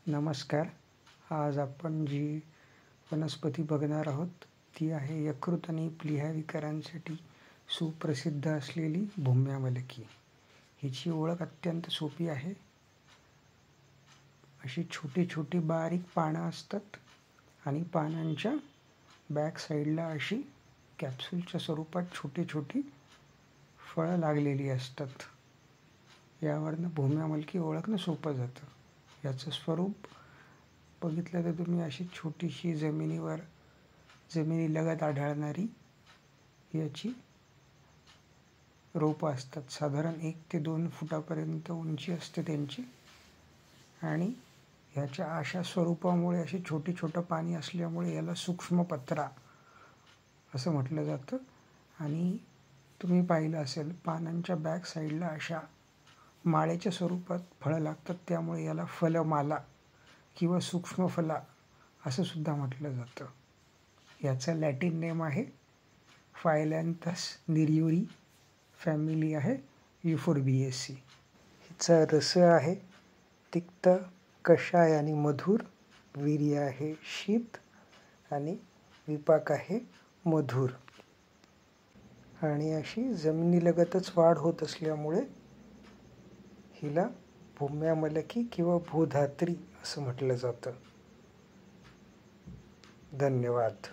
नमस्कार. आज आपण जी वनस्पती बघणार आहोत ती आहे यकृत आणि प्लीहा विकारांसाठी सुप्रसिद्ध असलेली भूम्यामलकी. हिची ओळख अत्यंत सोपी आहे. अशी छोटी छोटी बारीक पानं असतात आणि पानांच्या बॅक साईडला अशी कॅप्सूलच्या स्वरूपात छोटी छोटी फळं लागलेली असतात. यावरनं भूम्यामलकी ओळखणं सोपं जातं. याचं स्वरूप बघितलं तर तुम्ही अशी छोटीशी जमिनीलगत आढळणारी याची रोपं असतात. साधारण 1 ते 2 फुटापर्यंत उंची असते त्यांची आणि ह्याच्या अशा स्वरूपामुळे अशी छोटी पाणी असल्यामुळे याला सूक्ष्मपत्रा असं म्हटलं जातं. आणि तुम्ही पाहिलं असेल पानांच्या बॅक साईडला अशा माळेच्या स्वरूपात फळं लागतात, त्यामुळे याला फलमाला किंवा सूक्ष्मफला असं सुद्धा म्हटलं जातं. याचा लॅटिन नेम आहे फायलॅन्थस निरिओरी, फॅमिली आहे युफोर्बिएसी. हिचा रस आहे तिक्त, कषाय आणि मधुर, वीर्य आहे शीत आणि विपाक आहे मधुर. आणि अशी जमिनीलगतच वाढ होत असल्यामुळे हिला भूम्यामलकी किंवा भूधात्री असं म्हटलं जातं. धन्यवाद.